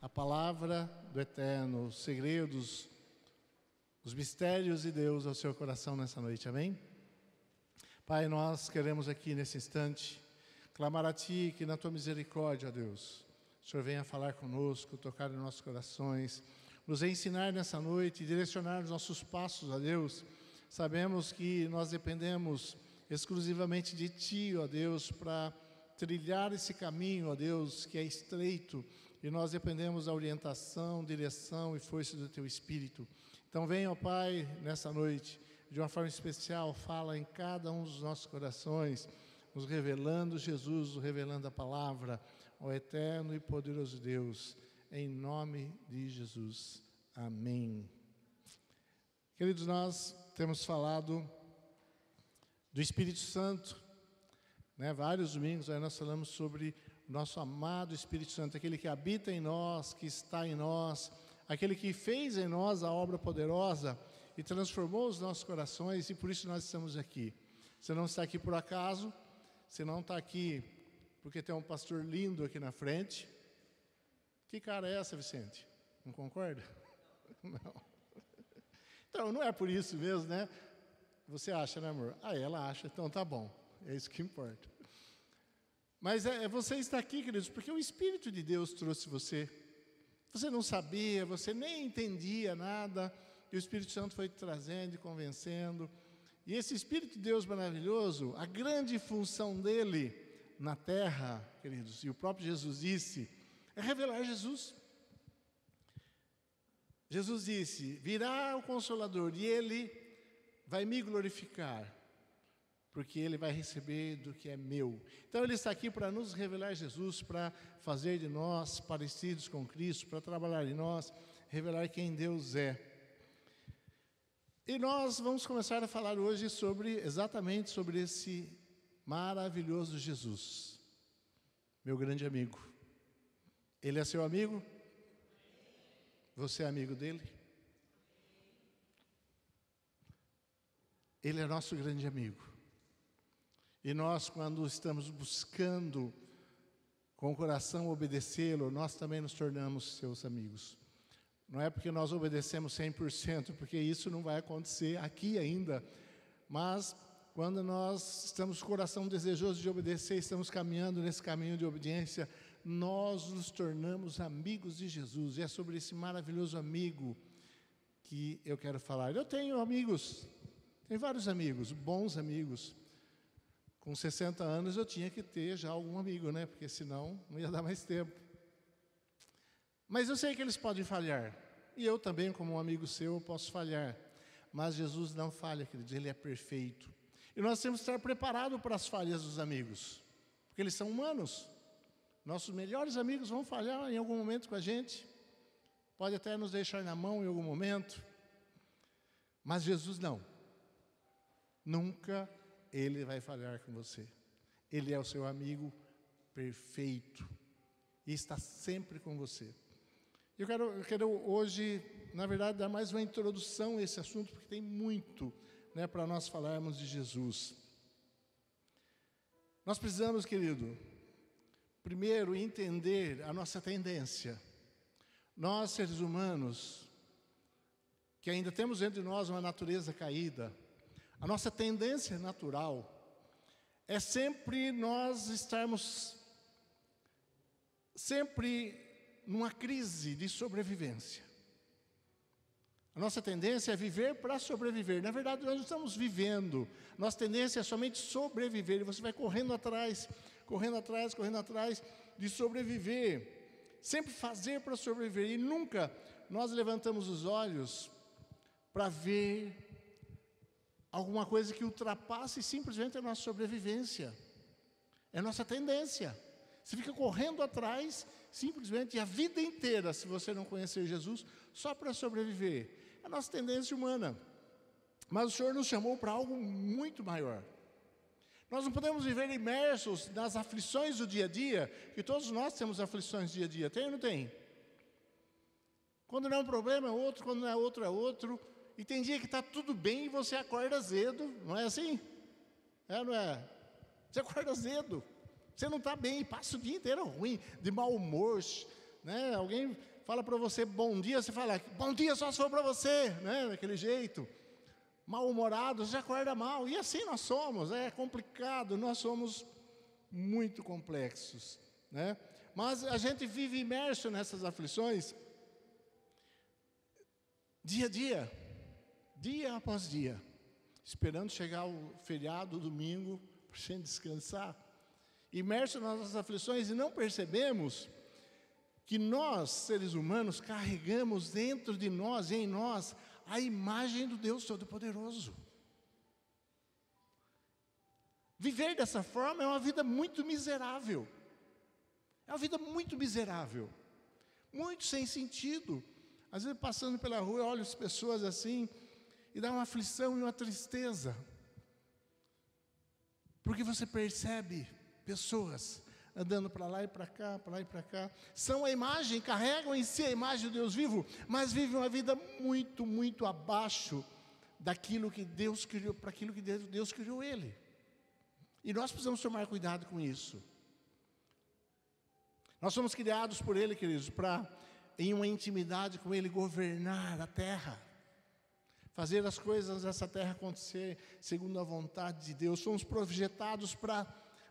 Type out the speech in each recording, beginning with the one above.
a palavra do Eterno, os segredos, os mistérios de Deus ao seu coração nessa noite, amém? Pai, nós queremos aqui nesse instante clamar a Ti que na Tua misericórdia, ó Deus, o Senhor venha falar conosco, tocar em nossos corações, nos ensinar nessa noite, direcionar os nossos passos, ó Deus. Sabemos que nós dependemos exclusivamente de Ti, ó Deus, para trilhar esse caminho, ó Deus, que é estreito, e nós dependemos da orientação, direção e força do Teu Espírito. Então venha, ó Pai, nessa noite, de uma forma especial, fala em cada um dos nossos corações, nos revelando Jesus, nos revelando a palavra, ó eterno e poderoso Deus, em nome de Jesus. Amém. Queridos, nós temos falado do Espírito Santo, né? Vários domingos aí nós falamos sobre o nosso amado Espírito Santo, aquele que habita em nós, que está em nós, aquele que fez em nós a obra poderosa e transformou os nossos corações, e por isso nós estamos aqui. Você não está aqui por acaso, você não está aqui porque tem um pastor lindo aqui na frente. Que cara é essa, Vicente? Não concorda? Não. Então, não é por isso mesmo, né? Você acha, né, amor? Ah, ela acha, então tá bom. É isso que importa. Mas você está aqui, queridos, porque o Espírito de Deus trouxe você. Você não sabia, você nem entendia nada, e o Espírito Santo foi te trazendo e convencendo. E esse Espírito de Deus maravilhoso, a grande função dele na terra, queridos, e o próprio Jesus disse, é revelar Jesus. Jesus disse, virá o Consolador e Ele vai me glorificar, porque Ele vai receber do que é meu. Então Ele está aqui para nos revelar Jesus, para fazer de nós parecidos com Cristo, para trabalhar em nós, revelar quem Deus é. E nós vamos começar a falar hoje exatamente sobre esse maravilhoso Jesus, meu grande amigo. Ele é seu amigo? Você é amigo dele? Ele é nosso grande amigo. E nós, quando estamos buscando com o coração obedecê-lo, nós também nos tornamos seus amigos. Não é porque nós obedecemos 100%, porque isso não vai acontecer aqui ainda, mas quando nós estamos com o coração desejoso de obedecer, estamos caminhando nesse caminho de obediência, nós nos tornamos amigos de Jesus. E é sobre esse maravilhoso amigo que eu quero falar. Eu tenho amigos, tenho vários amigos, bons amigos. Com 60 anos eu tinha que ter já algum amigo, né? Porque senão não ia dar mais tempo. Mas eu sei que eles podem falhar. E eu também, como um amigo seu, posso falhar. Mas Jesus não falha, queridos, Ele é perfeito. E nós temos que estar preparados para as falhas dos amigos, porque eles são humanos. Nossos melhores amigos vão falhar em algum momento com a gente, pode até nos deixar na mão em algum momento, mas Jesus não. Nunca Ele vai falhar com você. Ele é o seu amigo perfeito e está sempre com você. Eu quero hoje, na verdade, dar mais uma introdução a esse assunto, porque tem muito, né, para nós falarmos de Jesus. Nós precisamos, querido, primeiro entender a nossa tendência. Nós, seres humanos, que ainda temos dentro de nós uma natureza caída, a nossa tendência natural é sempre nós estarmos sempre numa crise de sobrevivência. A nossa tendência é viver para sobreviver. Na verdade, nós não estamos vivendo. Nossa tendência é somente sobreviver. E você vai correndo atrás de sobreviver. Sempre fazer para sobreviver. E nunca nós levantamos os olhos para ver alguma coisa que ultrapasse simplesmente a nossa sobrevivência. É a nossa tendência. Você fica correndo atrás, simplesmente a vida inteira, se você não conhecer Jesus, só para sobreviver. É a nossa tendência humana. Mas o Senhor nos chamou para algo muito maior. Nós não podemos viver imersos nas aflições do dia a dia, que todos nós temos aflições do dia a dia. Tem ou não tem? Quando não é um problema é outro, quando não é outro é outro. E tem dia que está tudo bem e você acorda azedo, não é assim? É ou não é? Você acorda azedo. Você não está bem, passa o dia inteiro ruim, de mau humor, né? Alguém fala para você bom dia, você fala, bom dia só se for para você, né? Daquele jeito. Mal-humorado, você acorda mal. E assim nós somos, é complicado, nós somos muito complexos, né? Mas a gente vive imerso nessas aflições, dia a dia, dia após dia, esperando chegar o feriado, domingo, para a gente descansar. Imerso nas nossas aflições e não percebemos que nós, seres humanos, carregamos dentro de nós, em nós, a imagem do Deus Todo-Poderoso. Viver dessa forma é uma vida muito miserável. É uma vida muito miserável. Muito sem sentido. Às vezes passando pela rua, eu olho as pessoas assim, e dá uma aflição e uma tristeza. Porque você percebe pessoas andando para lá e para cá, para lá e para cá. São a imagem, carregam em si a imagem do Deus vivo, mas vivem uma vida muito, muito abaixo daquilo que Deus criou, para aquilo que Deus criou ele. E nós precisamos tomar cuidado com isso. Nós somos criados por ele, queridos, para, em uma intimidade com ele, governar a terra. Fazer as coisas dessa terra acontecer segundo a vontade de Deus. Somos projetados para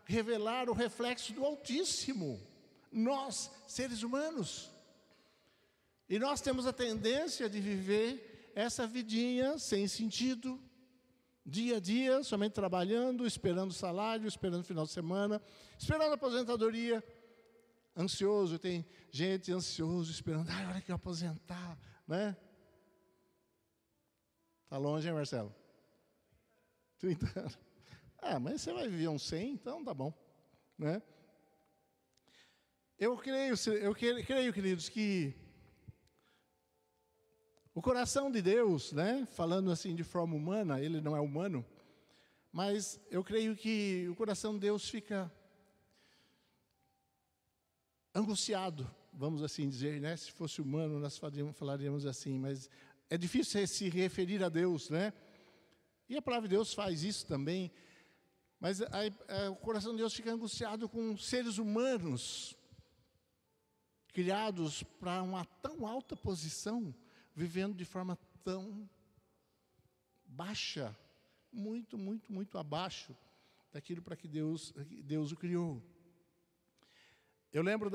revelar o reflexo do Altíssimo. Nós, seres humanos. E nós temos a tendência de viver essa vidinha sem sentido, dia a dia, somente trabalhando, esperando salário, esperando final de semana, esperando aposentadoria, ansioso. Tem gente ansioso, esperando, a hora que eu aposentar, né? Está longe, hein, Marcelo? 30 anos. Mas você vai viver uns 100, então tá bom, né? Eu creio, queridos, que o coração de Deus, né, falando assim de forma humana, ele não é humano, mas eu creio que o coração de Deus fica angustiado, vamos assim dizer, né? Se fosse humano, nós falaríamos assim, mas é difícil se referir a Deus, né? E a palavra de Deus faz isso também. Mas o coração de Deus fica angustiado com seres humanos, criados para uma tão alta posição, vivendo de forma tão baixa, muito, muito, muito abaixo daquilo para que Deus o criou. Eu lembro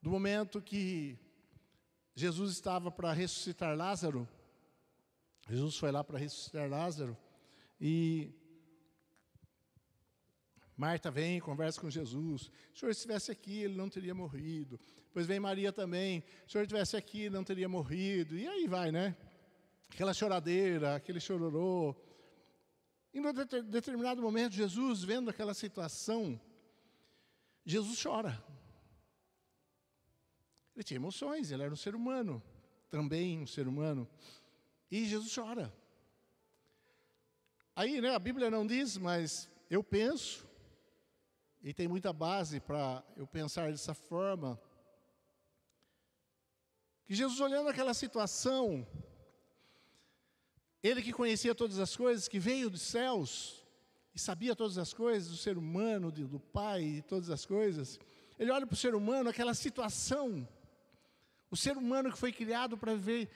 do momento que Jesus estava para ressuscitar Lázaro. Jesus foi lá para ressuscitar Lázaro e Marta vem, conversa com Jesus. Se o Senhor estivesse aqui, ele não teria morrido. Depois vem Maria também. Se o Senhor estivesse aqui, ele não teria morrido. E aí vai, né? Aquela choradeira, aquele chororô. E em determinado momento, Jesus, vendo aquela situação, Jesus chora. Ele tinha emoções, ele era um ser humano. Também um ser humano. E Jesus chora. Aí, né, a Bíblia não diz, mas eu penso, e tem muita base para eu pensar dessa forma, que Jesus, olhando aquela situação, ele que conhecia todas as coisas, que veio dos céus, e sabia todas as coisas, do ser humano, do Pai, e todas as coisas, ele olha para o ser humano, aquela situação, o ser humano que foi criado para viver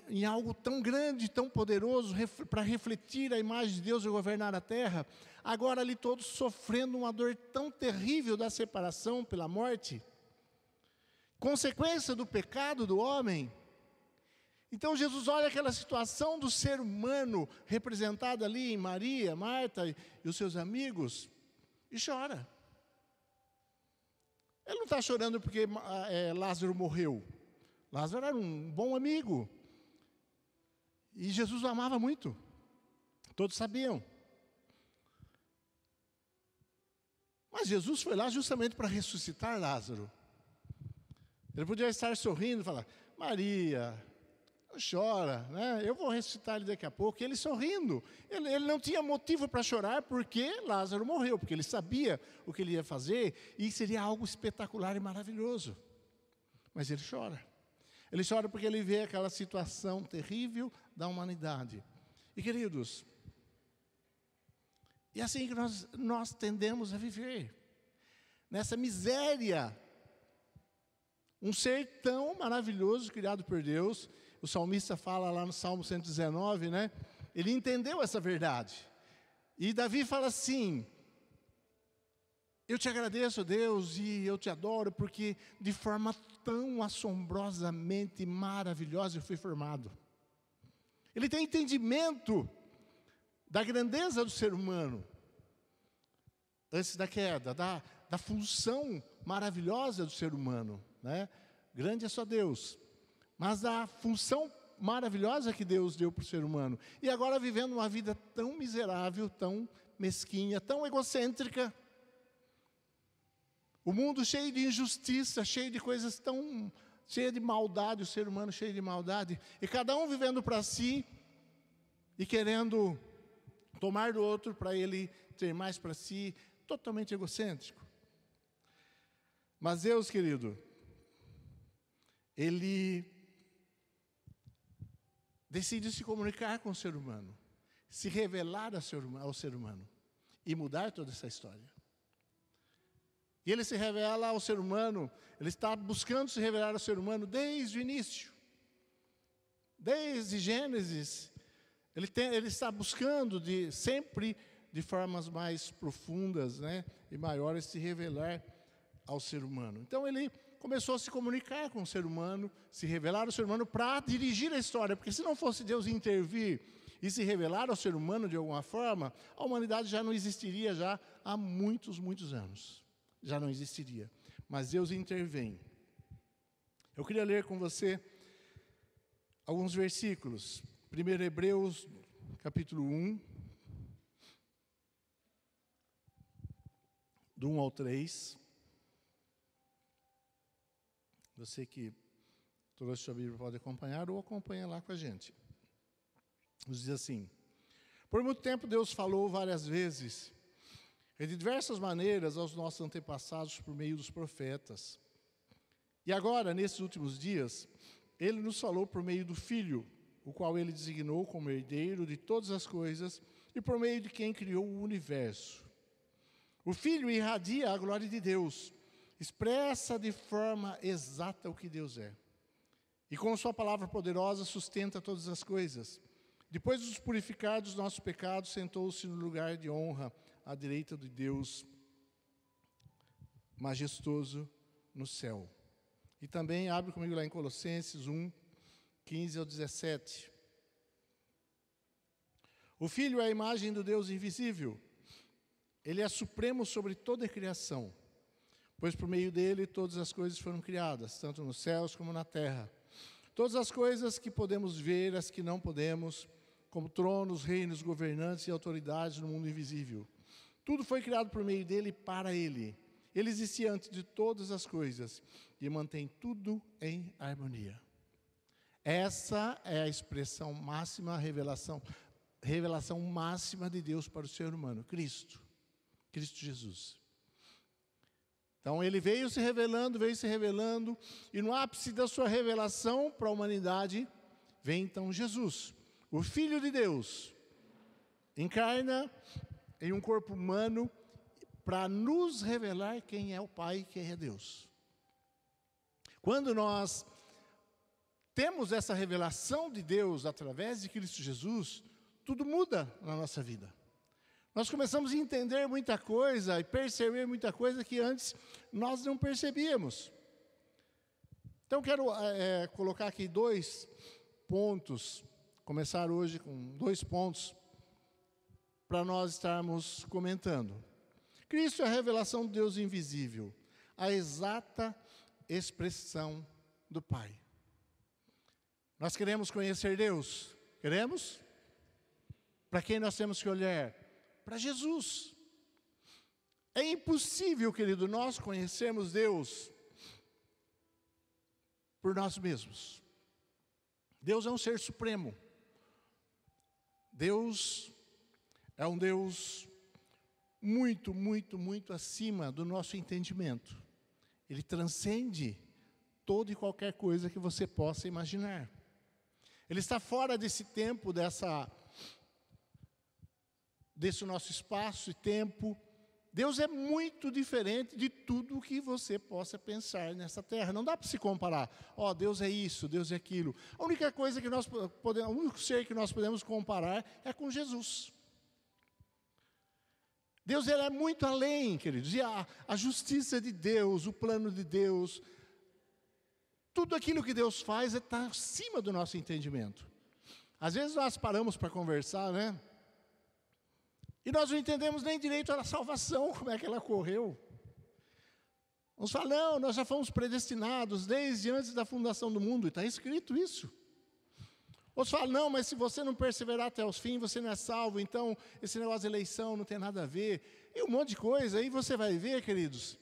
em algo tão grande, tão poderoso, para refletir a imagem de Deus e governar a terra, agora ali todos sofrendo uma dor tão terrível da separação pela morte, consequência do pecado do homem. Então Jesus olha aquela situação do ser humano, representado ali em Maria, Marta e os seus amigos, e chora. Ele não está chorando porque Lázaro morreu. Lázaro era um bom amigo. E Jesus o amava muito. Todos sabiam. Mas Jesus foi lá justamente para ressuscitar Lázaro. Ele podia estar sorrindo e falar, Maria, não chora, né? Eu vou ressuscitar ele daqui a pouco. E ele sorrindo. Ele não tinha motivo para chorar porque Lázaro morreu. Porque ele sabia o que ele ia fazer. E seria algo espetacular e maravilhoso. Mas ele chora. Ele chora porque ele vê aquela situação terrível da humanidade. E queridos, é assim que nós tendemos a viver. Nessa miséria Um ser tão maravilhoso, criado por Deus. O salmista fala lá no Salmo 119, né? Ele entendeu essa verdade. E Davi fala assim: eu te agradeço, Deus, e eu te adoro, porque de forma tão assombrosamente maravilhosa eu fui formado. Ele tem entendimento da grandeza do ser humano, antes da queda, da função maravilhosa do ser humano, né? Grande é só Deus, mas da função maravilhosa que Deus deu para o ser humano. E agora vivendo uma vida tão miserável, tão mesquinha, tão egocêntrica. O mundo cheio de injustiça, cheio de coisas tão... cheio de maldade, o ser humano cheio de maldade. E cada um vivendo para si e querendo tomar do outro para ele ter mais para si, totalmente egocêntrico. Mas Deus, querido, Ele decide se comunicar com o ser humano, se revelar ao ser humano e mudar toda essa história. E Ele se revela ao ser humano, Ele está buscando se revelar ao ser humano desde o início. Desde Gênesis, Ele está buscando sempre de formas mais profundas, né, e maiores se revelar ao ser humano. Então Ele começou a se comunicar com o ser humano, se revelar ao ser humano para dirigir a história, porque se não fosse Deus intervir e se revelar ao ser humano de alguma forma, a humanidade já não existiria já há muitos, muitos anos. Já não existiria. Mas Deus intervém. Eu queria ler com você alguns versículos. Primeiro Hebreus, capítulo 1, do 1 ao 3. Você que trouxe sua Bíblia pode acompanhar ou acompanha lá com a gente. Diz assim: por muito tempo Deus falou várias vezes, e de diversas maneiras, aos nossos antepassados por meio dos profetas. E agora, nesses últimos dias, Ele nos falou por meio do Filho, o qual Ele designou como herdeiro de todas as coisas e por meio de quem criou o universo. O Filho irradia a glória de Deus, expressa de forma exata o que Deus é. E com sua palavra poderosa sustenta todas as coisas. Depois de nos purificar dos nossos pecados, sentou-se no lugar de honra, à direita de Deus, majestoso no céu. E também abre comigo lá em Colossenses 1, 15 ao 17. O Filho é a imagem do Deus invisível. Ele é supremo sobre toda a criação, pois por meio dele todas as coisas foram criadas, tanto nos céus como na terra. Todas as coisas que podemos ver, as que não podemos, como tronos, reinos, governantes e autoridades no mundo invisível. Tudo foi criado por meio dele e para ele. Ele existia antes de todas as coisas e mantém tudo em harmonia. Essa é a expressão máxima, a revelação máxima de Deus para o ser humano, Cristo Jesus. Então ele veio se revelando, e no ápice da sua revelação para a humanidade, vem então Jesus, o Filho de Deus, encarna em um corpo humano para nos revelar quem é o Pai e quem é Deus. Quando nós temos essa revelação de Deus através de Cristo Jesus, tudo muda na nossa vida. Nós começamos a entender muita coisa e perceber muita coisa que antes nós não percebíamos. Então quero colocar aqui 2 pontos, começar hoje com 2 pontos, para nós estarmos comentando. Cristo é a revelação de Deus invisível, a exata expressão do Pai. Nós queremos conhecer Deus? Queremos? Para quem nós temos que olhar? Para Jesus. É impossível, querido, nós conhecermos Deus por nós mesmos. Deus é um ser supremo. Deus é um Deus muito, muito, muito acima do nosso entendimento. Ele transcende toda e qualquer coisa que você possa imaginar. Ele está fora desse tempo, desse nosso espaço e tempo, Deus é muito diferente de tudo o que você possa pensar nessa terra. Não dá para se comparar. Deus é isso, Deus é aquilo. A única coisa que nós podemos, o único ser que nós podemos comparar é com Jesus. Deus, ele é muito além, queridos. E a justiça de Deus, o plano de Deus, tudo aquilo que Deus faz está acima do nosso entendimento. Às vezes nós paramos para conversar, né? E nós não entendemos nem direito a salvação, como é que ela ocorreu. Uns falam, não, nós já fomos predestinados desde antes da fundação do mundo, e está escrito isso. Outros falam, não, mas se você não perseverar até os fins, você não é salvo, então esse negócio de eleição não tem nada a ver. E um monte de coisa, aí você vai ver, queridos,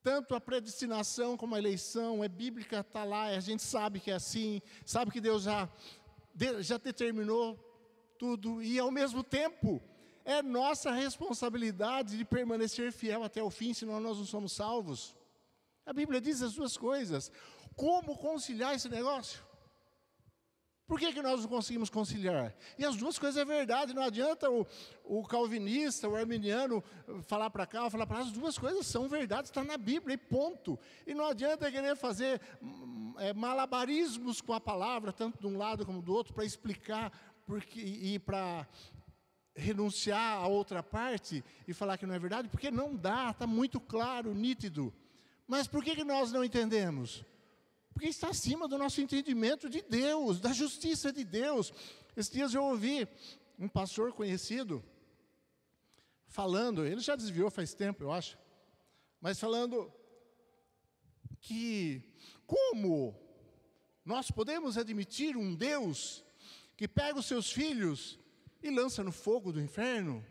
tanto a predestinação como a eleição, é bíblica, está lá, a gente sabe que é assim, sabe que Deus já determinou tudo, e ao mesmo tempo, é nossa responsabilidade de permanecer fiel até o fim, senão nós não somos salvos. A Bíblia diz as duas coisas. Como conciliar esse negócio? Por que nós não conseguimos conciliar? E as duas coisas é verdade, não adianta o calvinista, o arminiano falar para cá, falar para lá, as duas coisas são verdade, está na Bíblia e ponto. E não adianta querer fazer malabarismos com a palavra, tanto de um lado como do outro, para explicar e para renunciar a outra parte e falar que não é verdade, porque não dá, está muito claro, nítido. Mas por que nós não entendemos? Porque está acima do nosso entendimento de Deus, da justiça de Deus. Esses dias eu ouvi um pastor conhecido falando, ele já desviou faz tempo, eu acho, mas falando que como nós podemos admitir um Deus que pega os seus filhos e lança no fogo do inferno?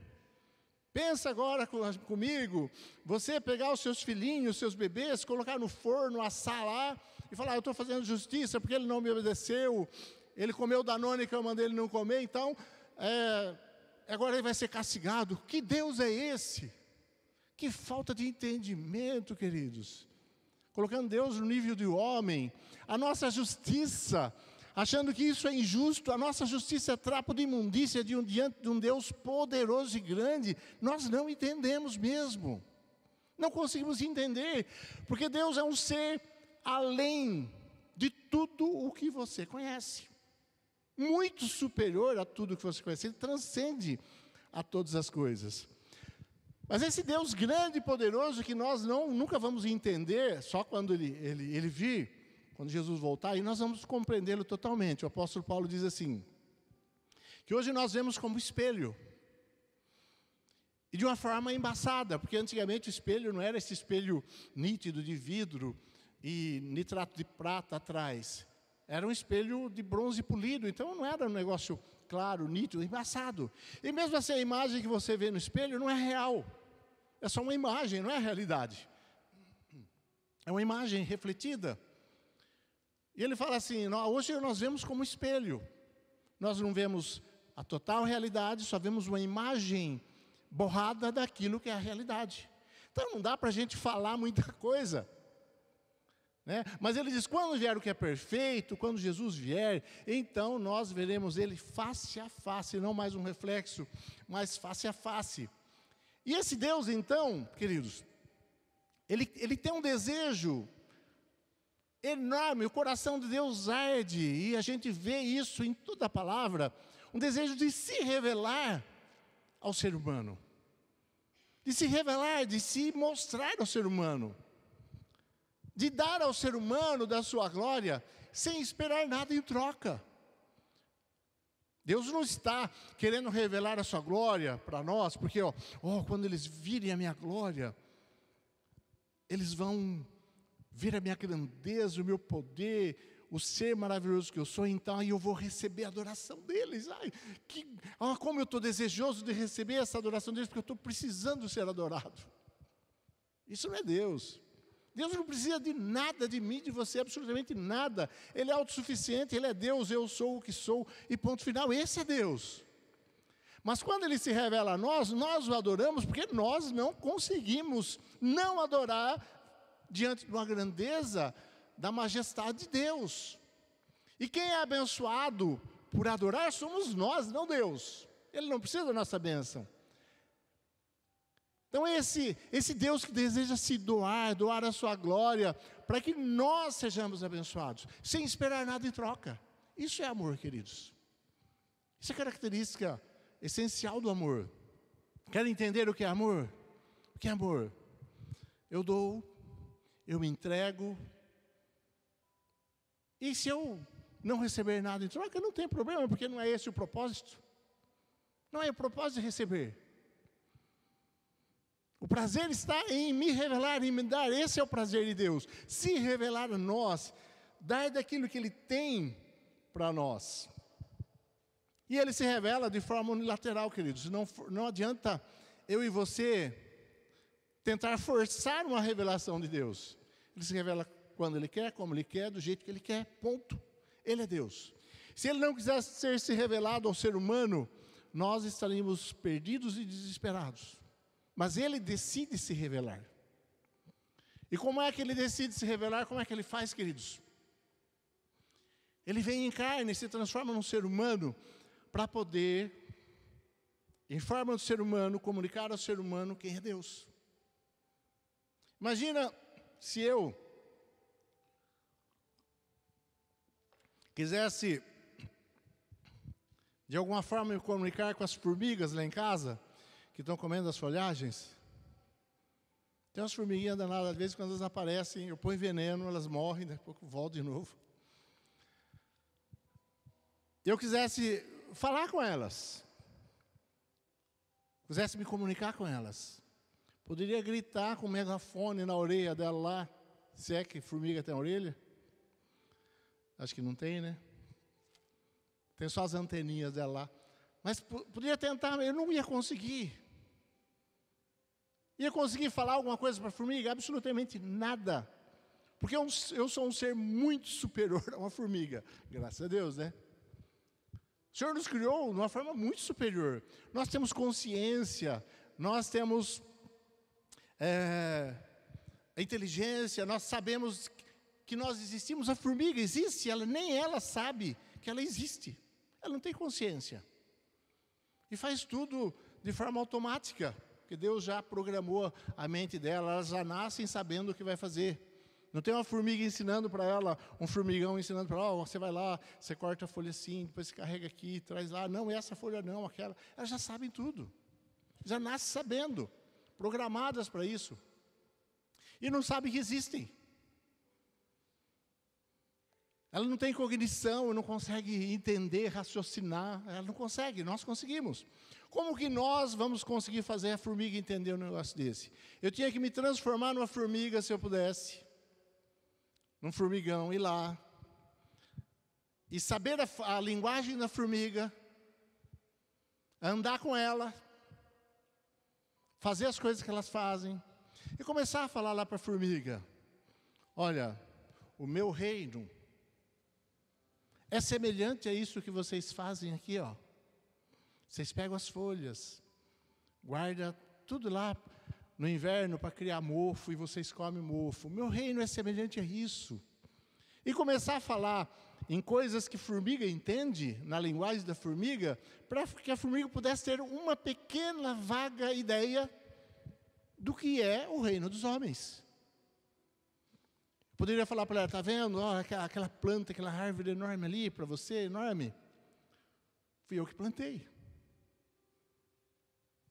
Pensa agora comigo, você pegar os seus filhinhos, os seus bebês, colocar no forno, assar lá, e falar, eu estou fazendo justiça porque ele não me obedeceu, ele comeu Danone que eu mandei ele não comer, então, agora ele vai ser castigado. Que Deus é esse? Que falta de entendimento, queridos. Colocando Deus no nível de homem, a nossa justiça, achando que isso é injusto, a nossa justiça é trapo de imundícia diante de um Deus poderoso e grande, nós não entendemos mesmo. Não conseguimos entender, porque Deus é um ser além de tudo o que você conhece. Muito superior a tudo que você conhece, ele transcende a todas as coisas. Mas esse Deus grande e poderoso que nós nunca vamos entender, só quando ele vir, quando Jesus voltar, e nós vamos compreendê-lo totalmente. O apóstolo Paulo diz assim, que hoje nós vemos como espelho, e de uma forma embaçada, porque antigamente o espelho não era esse espelho nítido de vidro e nitrato de prata atrás, era um espelho de bronze polido, então não era um negócio claro, nítido, embaçado. E mesmo assim a imagem que você vê no espelho não é real, é só uma imagem, não é a realidade, é uma imagem refletida. E ele fala assim, hoje nós vemos como espelho, nós não vemos a total realidade, só vemos uma imagem borrada daquilo que é a realidade. Então não dá para a gente falar muita coisa, né? Mas ele diz, quando vier o que é perfeito, quando Jesus vier, então nós veremos ele face a face, não mais um reflexo, mas face a face. E esse Deus então, queridos, ele tem um desejo enorme, o coração de Deus arde, e a gente vê isso em toda a palavra, um desejo de se revelar ao ser humano, de se revelar, de se mostrar ao ser humano, de dar ao ser humano da sua glória, sem esperar nada em troca. Deus não está querendo revelar a sua glória para nós, porque quando eles virem a minha glória, eles vão ver a minha grandeza, o meu poder, o ser maravilhoso que eu sou, então aí eu vou receber a adoração deles. Como eu estou desejoso de receber essa adoração deles, porque eu estou precisando ser adorado. Isso não é Deus. Deus não precisa de nada de mim, de você, absolutamente nada. Ele é autossuficiente, Ele é Deus, eu sou o que sou, e ponto final, esse é Deus. Mas quando Ele se revela a nós o adoramos, porque nós não conseguimos não adorar diante de uma grandeza da majestade de Deus. E quem é abençoado por adorar somos nós, não Deus. Ele não precisa da nossa bênção. Então esse Deus que deseja se doar a sua glória, para que nós sejamos abençoados, sem esperar nada em troca. Isso é amor, queridos. Isso é característica essencial do amor. Querem entender o que é amor? O que é amor? Eu dou, eu me entrego, e se eu não receber nada em troca, não tem problema, porque não é esse o propósito. Não é o propósito de receber. O prazer está em me revelar, em me dar. Esse é o prazer de Deus. Se revelar a nós, dar daquilo que Ele tem para nós. E Ele se revela de forma unilateral, queridos. Não adianta eu e você tentar forçar uma revelação de Deus. Ele se revela quando Ele quer, como Ele quer, do jeito que Ele quer, ponto. Ele é Deus. Se Ele não quisesse se revelado ao ser humano, nós estaríamos perdidos e desesperados. Mas Ele decide se revelar. E como é que Ele decide se revelar? Como é que Ele faz, queridos? Ele vem em carne, se transforma num ser humano, para poder, em forma de ser humano, comunicar ao ser humano quem é Deus. Imagina se eu quisesse, de alguma forma, me comunicar com as formigas lá em casa, que estão comendo as folhagens. Tem umas formiguinhas danadas, às vezes quando elas aparecem, eu ponho veneno, elas morrem, daqui a pouco eu volto de novo. Eu quisesse falar com elas, quisesse me comunicar com elas, poderia gritar com um megafone na orelha dela lá, se é que formiga tem orelha. Acho que não tem, né? Tem só as anteninhas dela lá. Mas poderia tentar, eu não ia conseguir. Ia conseguir falar alguma coisa para a formiga? Absolutamente nada. Porque eu sou um ser muito superior a uma formiga. Graças a Deus, né? O Senhor nos criou de uma forma muito superior. Nós temos consciência, nós temos inteligência, nós sabemos que nós existimos. A formiga existe, nem ela sabe que ela existe. Ela não tem consciência. E faz tudo de forma automática, porque Deus já programou a mente dela, elas já nascem sabendo o que vai fazer. Não tem uma formiga ensinando para ela, um formigão ensinando para ela, você vai lá, você corta a folha assim, depois você carrega aqui, traz lá, não, essa folha não, aquela. Elas já sabem tudo. Já nascem sabendo, programadas para isso. E não sabem que existem. Ela não tem cognição, não consegue entender, raciocinar, ela não consegue, nós conseguimos. Como que nós vamos conseguir fazer a formiga entender um negócio desse? Eu tinha que me transformar numa formiga se eu pudesse, num formigão, ir lá, e saber a linguagem da formiga, andar com ela, fazer as coisas que elas fazem, e começar a falar lá para a formiga, olha, o meu reino é semelhante a isso que vocês fazem aqui, ó. Vocês pegam as folhas, guardam tudo lá no inverno para criar mofo e vocês comem mofo. Meu reino é semelhante a isso. E começar a falar em coisas que formiga entende, na linguagem da formiga, para que a formiga pudesse ter uma pequena, vaga ideia do que é o reino dos homens. Poderia falar para ela, está vendo? Oh, aquela planta, aquela árvore enorme ali, para você, enorme. Fui eu que plantei.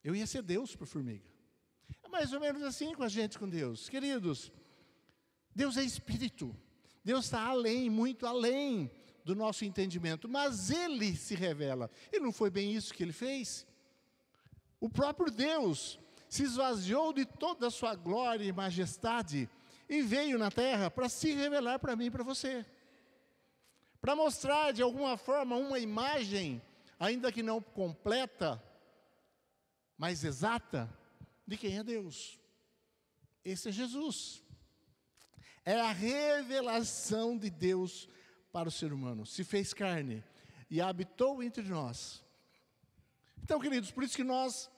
Eu ia ser Deus para a formiga. É mais ou menos assim com a gente, com Deus. Queridos, Deus é Espírito. Deus está além, muito além do nosso entendimento. Mas Ele se revela. E não foi bem isso que Ele fez? O próprio Deus se esvaziou de toda a sua glória e majestade e veio na terra para se revelar para mim e para você. Para mostrar de alguma forma uma imagem, ainda que não completa, mas exata, de quem é Deus. Esse é Jesus. É a revelação de Deus para o ser humano. Se fez carne e habitou entre nós. Então, queridos, por isso que nós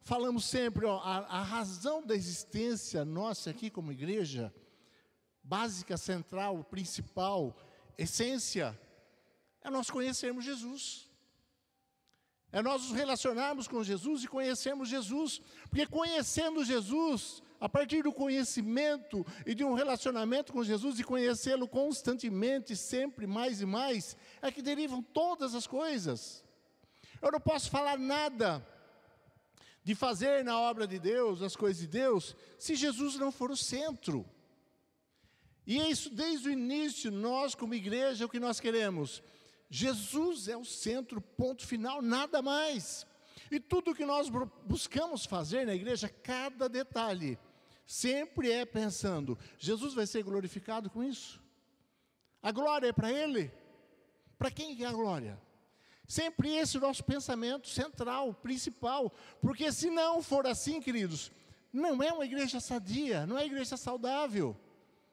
falamos sempre, ó, a razão da existência nossa aqui como igreja, básica, central, principal, essência, é nós conhecermos Jesus. É nós nos relacionarmos com Jesus e conhecermos Jesus. Porque conhecendo Jesus, a partir do conhecimento e de um relacionamento com Jesus e conhecê-lo constantemente, sempre mais e mais, é que derivam todas as coisas. Eu não posso falar nada de fazer na obra de Deus, as coisas de Deus, se Jesus não for o centro. E é isso desde o início, nós como igreja, é o que nós queremos. Jesus é o centro, ponto final, nada mais. E tudo que nós buscamos fazer na igreja, cada detalhe, sempre é pensando, Jesus vai ser glorificado com isso? A glória é para Ele? Para quem é a glória? Sempre esse é o nosso pensamento central, principal. Porque se não for assim, queridos, não é uma igreja sadia, não é uma igreja saudável.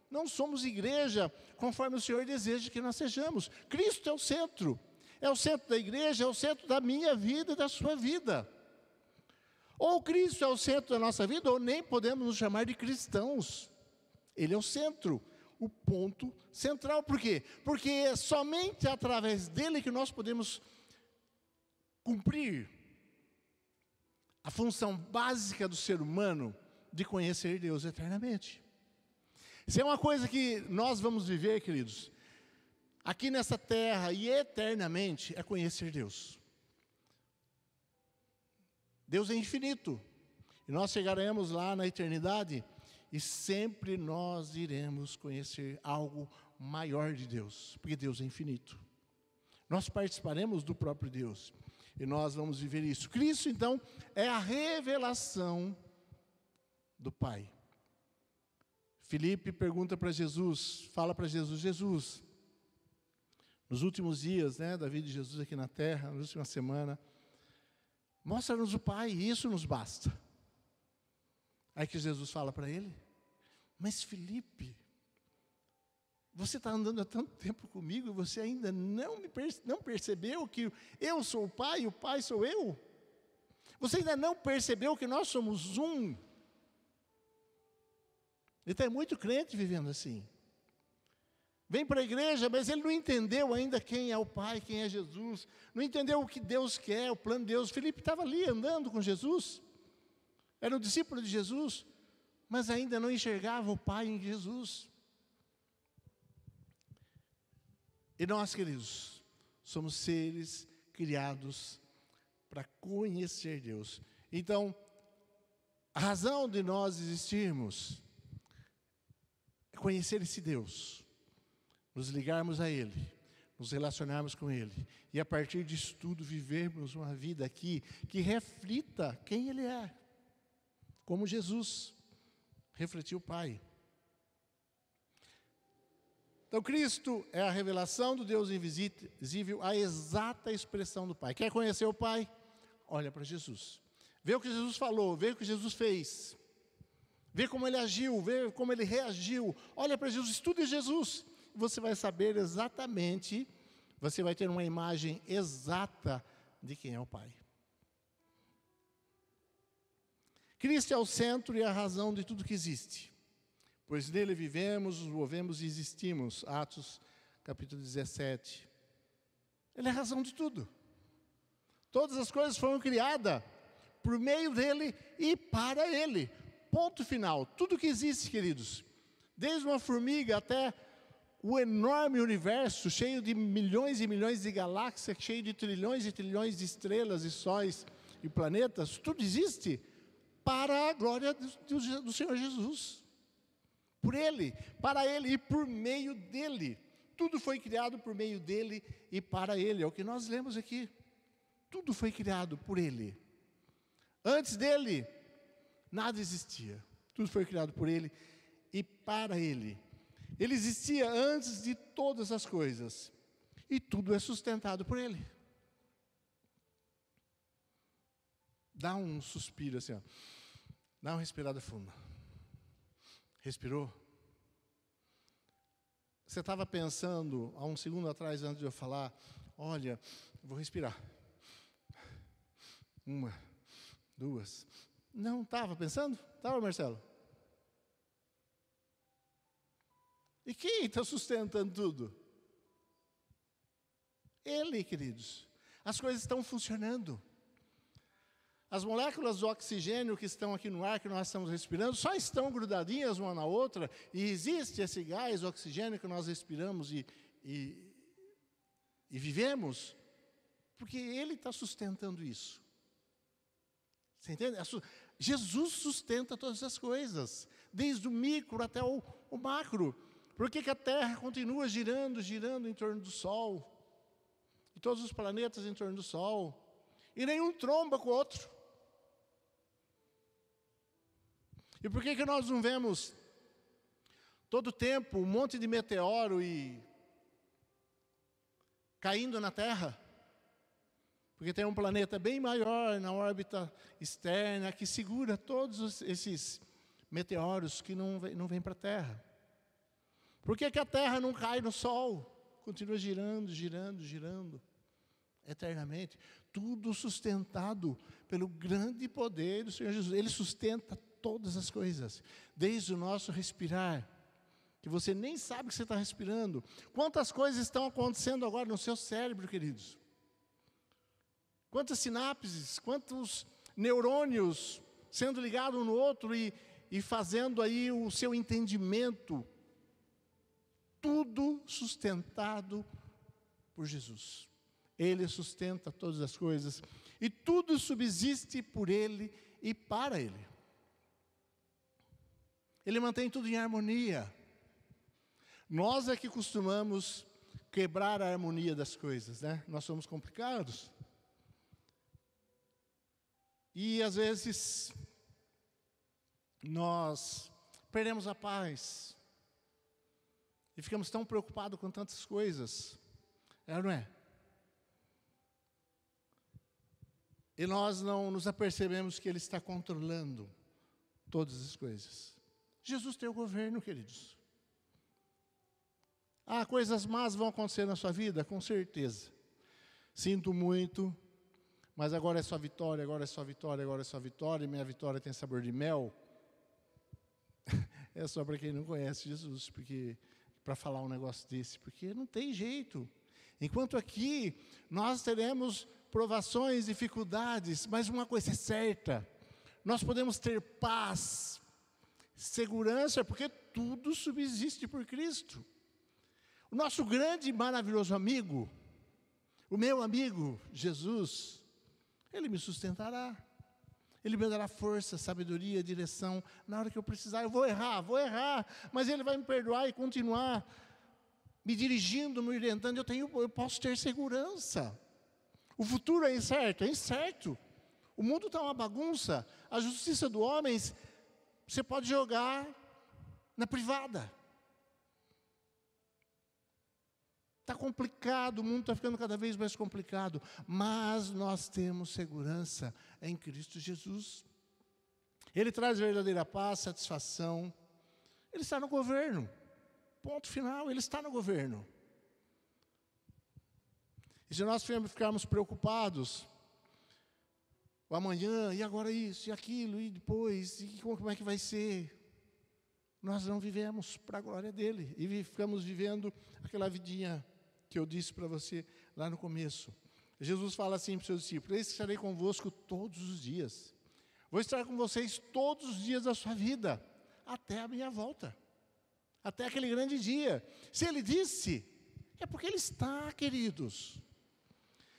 Não somos igreja conforme o Senhor deseja que nós sejamos. Cristo é o centro da igreja, é o centro da minha vida e da sua vida. Ou Cristo é o centro da nossa vida, ou nem podemos nos chamar de cristãos. Ele é o centro, o ponto central. Por quê? Porque é somente através dele que nós podemos cumprir a função básica do ser humano de conhecer Deus eternamente. Isso é uma coisa que nós vamos viver, queridos, aqui nessa terra e eternamente, é conhecer Deus. Deus é infinito, e nós chegaremos lá na eternidade, e sempre nós iremos conhecer algo maior de Deus, porque Deus é infinito. Nós participaremos do próprio Deus, e nós vamos viver isso. Cristo, então, é a revelação do Pai. Filipe pergunta para Jesus, fala para Jesus, Jesus, nos últimos dias, da vida de Jesus aqui na terra, na última semana, mostra-nos o Pai, e isso nos basta. Aí que Jesus fala para ele, mas Filipe, você está andando há tanto tempo comigo, e você ainda não percebeu que eu sou o Pai e o Pai sou eu? Você ainda não percebeu que nós somos um? E tem muito crente vivendo assim. Vem para a igreja, mas ele não entendeu ainda quem é o Pai, quem é Jesus. Não entendeu o que Deus quer, o plano de Deus. Filipe estava ali andando com Jesus. Era um discípulo de Jesus, mas ainda não enxergava o Pai em Jesus. E nós, queridos, somos seres criados para conhecer Deus. Então, a razão de nós existirmos é conhecer esse Deus, nos ligarmos a Ele, nos relacionarmos com Ele, e a partir disso tudo vivermos uma vida aqui que reflita quem Ele é, como Jesus refletiu o Pai. Então Cristo é a revelação do Deus invisível, a exata expressão do Pai. Quer conhecer o Pai? Olha para Jesus. Vê o que Jesus falou, vê o que Jesus fez. Vê como Ele agiu, vê como Ele reagiu. Olha para Jesus, estude Jesus. Você vai saber exatamente, você vai ter uma imagem exata de quem é o Pai. Cristo é o centro e a razão de tudo que existe. Pois nele vivemos, nos movemos e existimos. Atos capítulo 17. Ele é a razão de tudo. Todas as coisas foram criadas por meio dele e para ele. Ponto final. Tudo que existe, queridos, desde uma formiga até o enorme universo, cheio de milhões e milhões de galáxias, cheio de trilhões e trilhões de estrelas e sóis e planetas, tudo existe para a glória do Senhor Jesus. Por Ele, para Ele e por meio dEle. Tudo foi criado por meio dEle e para Ele. É o que nós lemos aqui. Tudo foi criado por Ele. Antes dEle, nada existia. Tudo foi criado por Ele e para Ele. Ele existia antes de todas as coisas. E tudo é sustentado por Ele. Dá um suspiro assim, ó. Dá uma respirada funda. Respirou? Você estava pensando, há um segundo atrás, antes de eu falar, olha, vou respirar. 1, 2. Não estava pensando? Estava, Marcelo? E quem está sustentando tudo? Ele, queridos. as coisas estão funcionando. As moléculas do oxigênio que estão aqui no ar, que nós estamos respirando, só estão grudadinhas uma na outra, e existe esse gás, oxigênio, que nós respiramos e vivemos, porque Ele está sustentando isso. Você entende? Jesus sustenta todas as coisas, desde o micro até o macro. Por que a Terra continua girando em torno do Sol? E todos os planetas em torno do Sol. E nenhum tromba com o outro. E por que nós não vemos todo tempo um monte de meteoro caindo na Terra? Porque tem um planeta bem maior na órbita externa que segura todos esses meteoros que não vêm para a Terra. Por que a Terra não cai no Sol? Continua girando eternamente. Tudo sustentado pelo grande poder do Senhor Jesus. Ele sustenta todas as coisas, desde o nosso respirar, que você nem sabe que você está respirando. Quantas coisas estão acontecendo agora no seu cérebro, queridos? Quantas sinapses, quantos neurônios sendo ligados um no outro e fazendo aí o seu entendimento. Tudo sustentado por Jesus. Ele sustenta todas as coisas. E tudo subsiste por Ele e para Ele. Ele mantém tudo em harmonia. Nós é que costumamos quebrar a harmonia das coisas, né? Nós somos complicados. E às vezes nós perdemos a paz. E ficamos tão preocupados com tantas coisas. É ou não é? E nós não nos apercebemos que Ele está controlando todas as coisas. Jesus tem o governo, queridos. Coisas más vão acontecer na sua vida? Com certeza. Sinto muito, mas agora é só vitória, agora é só vitória, agora é só vitória, e minha vitória tem sabor de mel. É só para quem não conhece Jesus, porque para falar um negócio desse, porque não tem jeito. Enquanto aqui nós teremos provações, dificuldades, mas uma coisa é certa, nós podemos ter paz, segurança, porque tudo subsiste por Cristo. O nosso grande e maravilhoso amigo, o meu amigo Jesus, Ele me sustentará. Ele me dará força, sabedoria, direção. Na hora que eu precisar, eu vou errar, mas Ele vai me perdoar e continuar me dirigindo, me orientando. Eu posso ter segurança. O futuro é incerto? É incerto. O mundo está uma bagunça. A justiça do homem, você pode jogar na privada. Está complicado, o mundo está ficando cada vez mais complicado, mas nós temos segurança em Cristo Jesus. Ele traz verdadeira paz, satisfação. Ele está no governo. Ponto final, Ele está no governo. E se nós ficarmos preocupados, o amanhã, e agora isso, e aquilo, e depois, e como é que vai ser? Nós não vivemos para a glória dEle, e ficamos vivendo aquela vidinha que eu disse para você lá no começo. Jesus fala assim para os seus discípulos: eis que estarei convosco todos os dias. Vou estar com vocês todos os dias da sua vida, até a minha volta. Até aquele grande dia. Se Ele disse, é porque Ele está, queridos.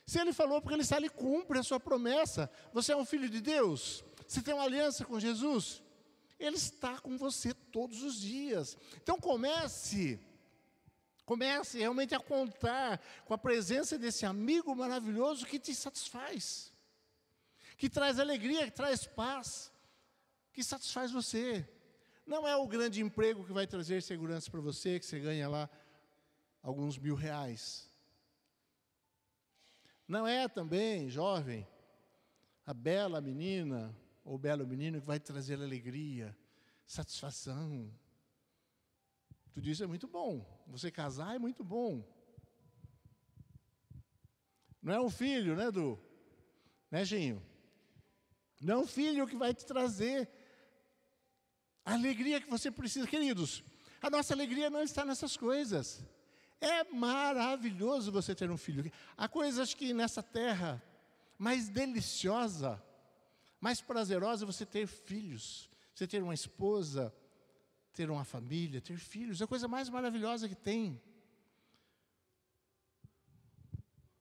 Se Ele falou, porque Ele está, Ele cumpre a sua promessa. Você é um filho de Deus? Você tem uma aliança com Jesus? Ele está com você todos os dias. Então comece realmente a contar com a presença desse amigo maravilhoso que te satisfaz, que traz alegria, que traz paz, que satisfaz você. Não é o grande emprego que vai trazer segurança para você, que você ganha lá alguns R$1.000. Não é também, jovem, a bela menina ou o belo menino que vai trazer alegria, satisfação. Tudo isso é muito bom. Você casar é muito bom. Não é um filho, né, Du? Né, Ginho? Não é um filho que vai te trazer a alegria que você precisa. Queridos, a nossa alegria não está nessas coisas. É maravilhoso você ter um filho. Há coisas que nessa terra mais deliciosa, mais prazerosa você ter filhos. Você ter uma esposa, ter uma família, ter filhos. É a coisa mais maravilhosa que tem.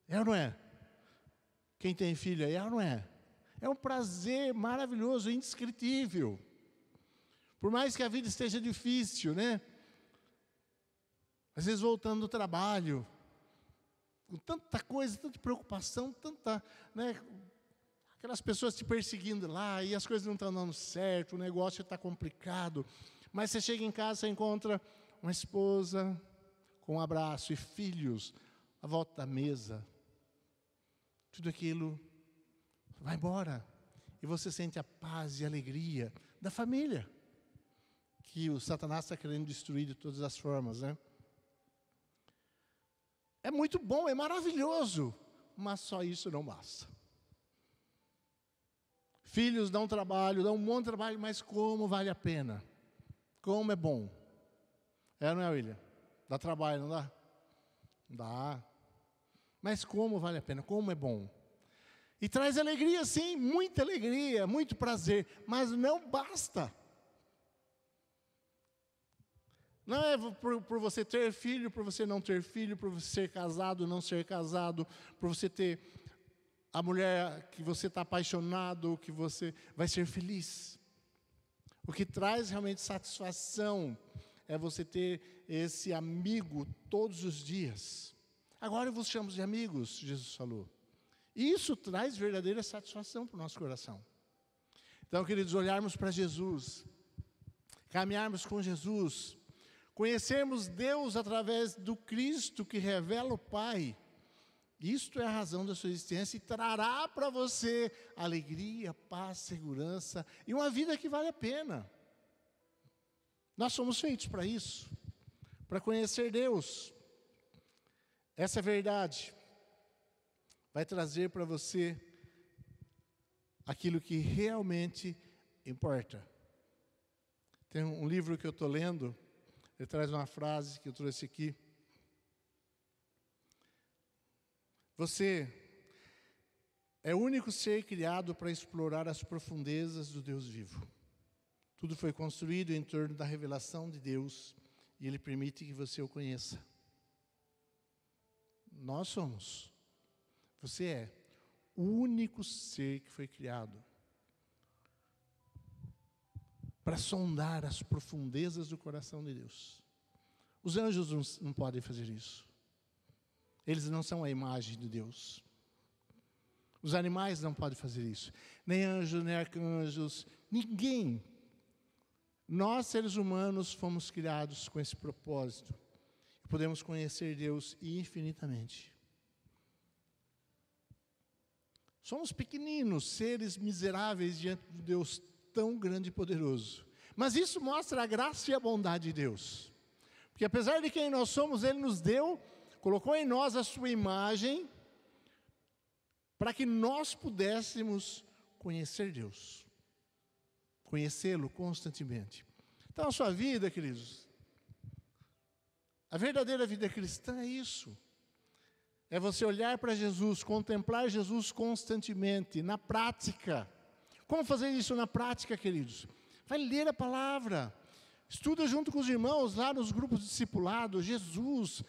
É ou não é? Quem tem filho aí, é ou não é? É um prazer maravilhoso, indescritível. Por mais que a vida esteja difícil, né? Às vezes voltando do trabalho, com tanta coisa, tanta preocupação, tanta, né? Aquelas pessoas te perseguindo lá, e as coisas não estão dando certo, o negócio está complicado. Mas você chega em casa, você encontra uma esposa com um abraço e filhos à volta da mesa. Tudo aquilo vai embora. E você sente a paz e a alegria da família, que o Satanás está querendo destruir de todas as formas, né? É muito bom, é maravilhoso, mas só isso não basta. Filhos dão trabalho, dão um monte de trabalho, mas como vale a pena? Como é bom. É, não é, William? Dá trabalho, não dá? Dá. Mas como vale a pena? Como é bom? E traz alegria, sim, muita alegria, muito prazer, mas não basta. Não é por você ter filho, por você não ter filho, por você ser casado, não ser casado, por você ter a mulher que você está apaixonado, que você vai ser feliz. O que traz realmente satisfação é você ter esse amigo todos os dias. Agora eu vos chamo de amigos, Jesus falou. E isso traz verdadeira satisfação para o nosso coração. Então, queridos, olharmos para Jesus, caminharmos com Jesus, conhecermos Deus através do Cristo que revela o Pai. Isto é a razão da sua existência e trará para você alegria, paz, segurança e uma vida que vale a pena. Nós somos feitos para isso, para conhecer Deus. Essa verdade vai trazer para você aquilo que realmente importa. Tem um livro que eu estou lendo, ele traz uma frase que eu trouxe aqui. Você é o único ser criado para explorar as profundezas do Deus vivo. Tudo foi construído em torno da revelação de Deus e Ele permite que você o conheça. Nós somos. Você é o único ser que foi criado para sondar as profundezas do coração de Deus. Os anjos não podem fazer isso. Eles não são a imagem de Deus. Os animais não podem fazer isso. Nem anjos, nem arcanjos, ninguém. Nós, seres humanos, fomos criados com esse propósito. Podemos conhecer Deus infinitamente. Somos pequeninos, seres miseráveis diante de Deus tão grande e poderoso. Mas isso mostra a graça e a bondade de Deus. Porque apesar de quem nós somos, Ele nos deu, colocou em nós a sua imagem, para que nós pudéssemos conhecer Deus. Conhecê-lo constantemente. Então a sua vida, queridos, a verdadeira vida cristã é isso. É você olhar para Jesus, contemplar Jesus constantemente, na prática. Como fazer isso na prática, queridos? Vai ler a palavra. Estuda junto com os irmãos lá nos grupos de discipulado. Jesus.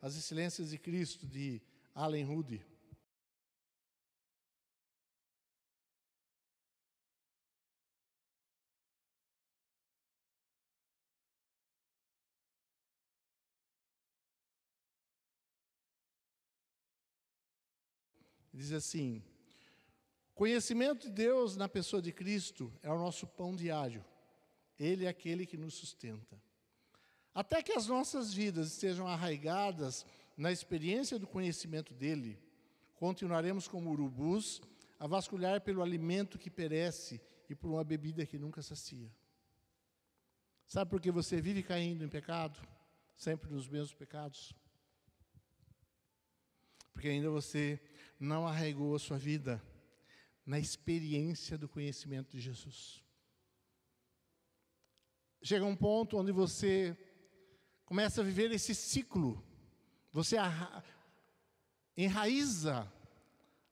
As Excelências de Cristo, de Allen Rude. Diz assim: conhecimento de Deus na pessoa de Cristo é o nosso pão diário. Ele é aquele que nos sustenta. Até que as nossas vidas estejam arraigadas na experiência do conhecimento dele, continuaremos como urubus a vasculhar pelo alimento que perece e por uma bebida que nunca sacia. Sabe por que você vive caindo em pecado? Sempre nos mesmos pecados? Porque ainda você não arraigou a sua vida na experiência do conhecimento de Jesus. Chega um ponto onde você começa a viver esse ciclo. Você enraiza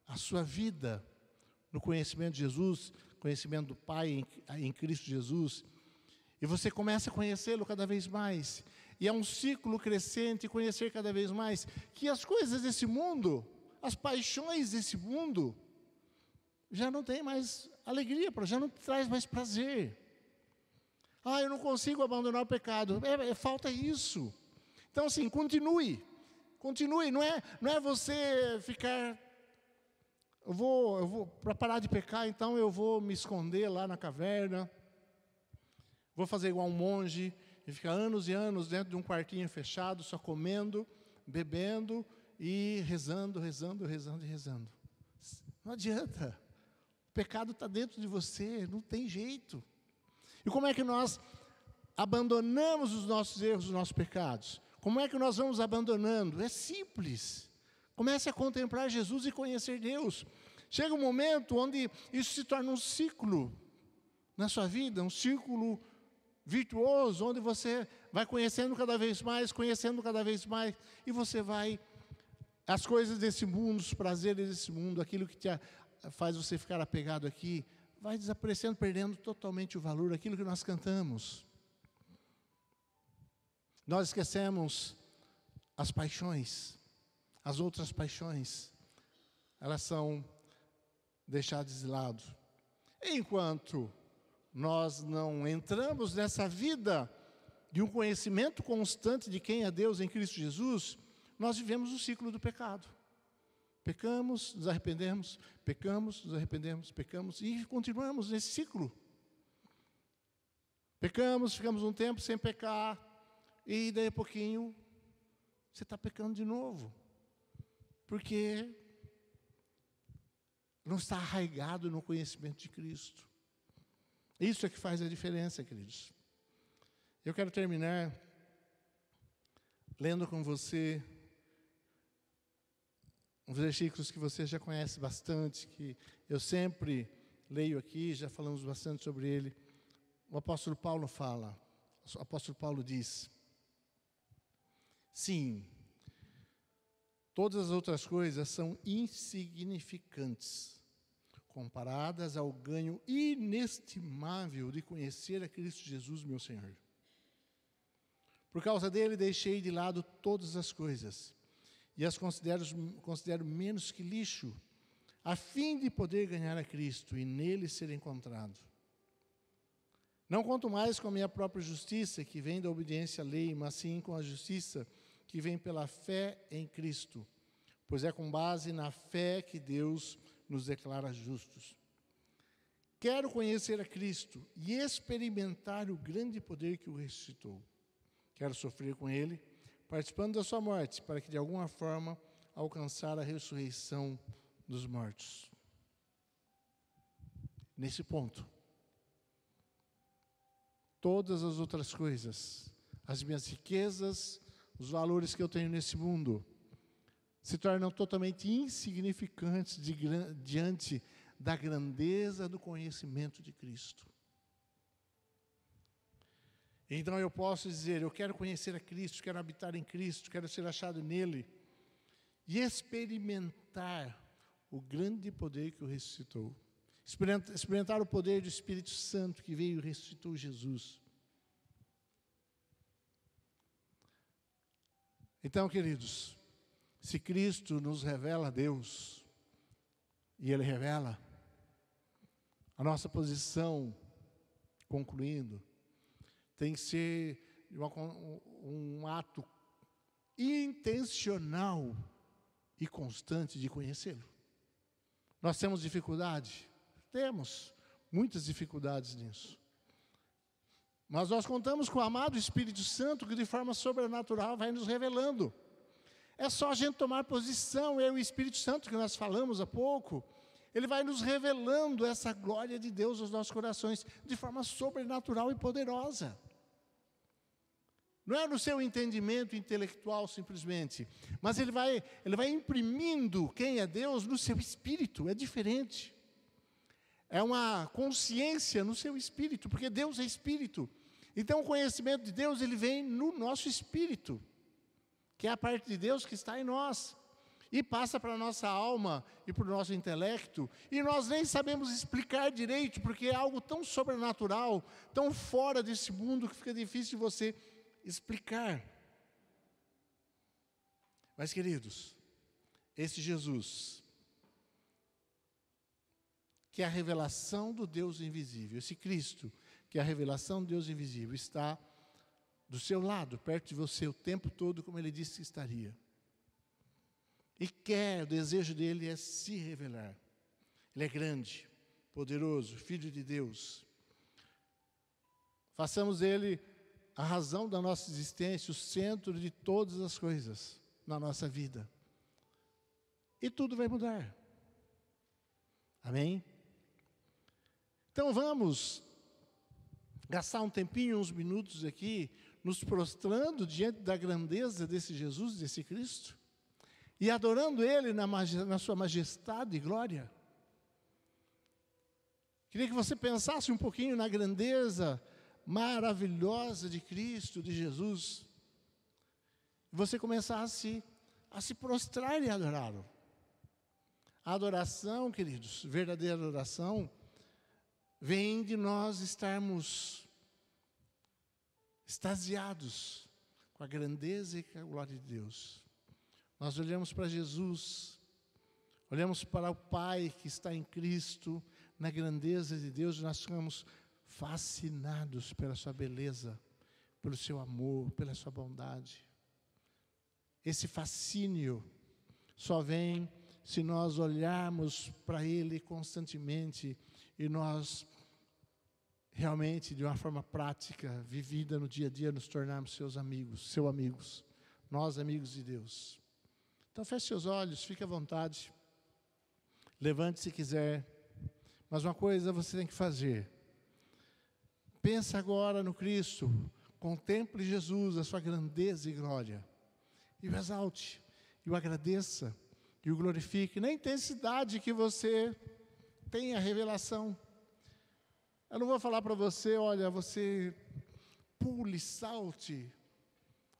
a sua vida no conhecimento de Jesus, conhecimento do Pai em Cristo Jesus, e você começa a conhecê-lo cada vez mais. E é um ciclo crescente, conhecer cada vez mais, que as coisas desse mundo, as paixões desse mundo, já não tem mais alegria, já não traz mais prazer. Eu não consigo abandonar o pecado. Falta isso. Então, assim, continue, não é você ficar, eu vou para parar de pecar, então eu vou me esconder lá na caverna, vou fazer igual um monge, e ficar anos e anos dentro de um quartinho fechado, só comendo, bebendo e rezando. Não adianta. O pecado está dentro de você, não tem jeito. E como é que nós abandonamos os nossos erros, os nossos pecados? Como é que nós vamos abandonando? É simples. Comece a contemplar Jesus e conhecer Deus. Chega um momento onde isso se torna um ciclo na sua vida, um círculo virtuoso, onde você vai conhecendo cada vez mais, e você vai, as coisas desse mundo, os prazeres desse mundo, aquilo que faz você ficar apegado aqui, vai desaparecendo, perdendo totalmente o valor daquilo que nós cantamos. Nós esquecemos as paixões, as outras paixões, elas são deixadas de lado. Enquanto nós não entramos nessa vida de um conhecimento constante de quem é Deus em Cristo Jesus, nós vivemos o ciclo do pecado. Pecamos, nos arrependemos, pecamos e continuamos nesse ciclo. Pecamos, ficamos um tempo sem pecar e daí a pouquinho você está pecando de novo. Porque não está arraigado no conhecimento de Cristo. Isso é que faz a diferença, queridos. Eu quero terminar lendo com você uns versículos que você já conhece bastante, que eu sempre leio aqui, já falamos bastante sobre ele. O apóstolo Paulo fala, o apóstolo Paulo diz: sim, todas as outras coisas são insignificantes, comparadas ao ganho inestimável de conhecer a Cristo Jesus, meu Senhor. Por causa dele, deixei de lado todas as coisas e as considero menos que lixo, a fim de poder ganhar a Cristo e nele ser encontrado. Não conto mais com a minha própria justiça, que vem da obediência à lei, mas sim com a justiça que vem pela fé em Cristo, pois é com base na fé que Deus nos declara justos. Quero conhecer a Cristo e experimentar o grande poder que o ressuscitou. Quero sofrer com ele, participando da sua morte, para que de alguma forma alcançar a ressurreição dos mortos. Nesse ponto, todas as outras coisas, as minhas riquezas, os valores que eu tenho nesse mundo, se tornam totalmente insignificantes diante da grandeza do conhecimento de Cristo. Então eu posso dizer, eu quero conhecer a Cristo, quero habitar em Cristo, quero ser achado nele, e experimentar o grande poder que o ressuscitou. Experimentar o poder do Espírito Santo que veio e ressuscitou Jesus. Então, queridos, se Cristo nos revela a Deus, e Ele revela, a nossa posição, concluindo, tem que ser um ato intencional e constante de conhecê-lo. Nós temos dificuldade? Temos muitas dificuldades nisso. Mas nós contamos com o amado Espírito Santo que de forma sobrenatural vai nos revelando. É só a gente tomar posição, eu e o Espírito Santo que nós falamos há pouco, ele vai nos revelando essa glória de Deus aos nossos corações de forma sobrenatural e poderosa. Não é no seu entendimento intelectual simplesmente, mas ele vai imprimindo quem é Deus no seu espírito, é diferente. É uma consciência no seu espírito, porque Deus é espírito. Então, o conhecimento de Deus, ele vem no nosso espírito, que é a parte de Deus que está em nós, e passa para a nossa alma e para o nosso intelecto, e nós nem sabemos explicar direito, porque é algo tão sobrenatural, tão fora desse mundo, que fica difícil de você explicar. Mas, queridos, esse Jesus, que é a revelação do Deus invisível, esse Cristo, que é a revelação do Deus invisível, está do seu lado, perto de você o tempo todo, como Ele disse que estaria. E o desejo dele é se revelar. Ele é grande, poderoso, Filho de Deus. Façamos dele a razão da nossa existência, o centro de todas as coisas na nossa vida. E tudo vai mudar. Amém? Então vamos gastar um tempinho, uns minutos aqui, nos prostrando diante da grandeza desse Jesus, desse Cristo, e adorando Ele na sua majestade e glória. Queria que você pensasse um pouquinho na grandeza maravilhosa de Cristo, de Jesus. E você começasse a se prostrar e adorá-lo. A adoração, queridos, verdadeira adoração, vem de nós estarmos extasiados com a grandeza e com a glória de Deus. Nós olhamos para Jesus, olhamos para o Pai que está em Cristo, na grandeza de Deus, e nós ficamos fascinados pela sua beleza, pelo seu amor, pela sua bondade. Esse fascínio só vem se nós olharmos para Ele constantemente e nós realmente, de uma forma prática, vivida no dia a dia, nos tornarmos seus amigos, nós amigos de Deus. Então feche seus olhos, fique à vontade, levante se quiser, mas uma coisa você tem que fazer. Pensa agora no Cristo, contemple Jesus, a sua grandeza e glória, e o exalte, e o agradeça, e o glorifique, na intensidade que você tem a revelação. Eu não vou falar para você, olha, você pule, salte,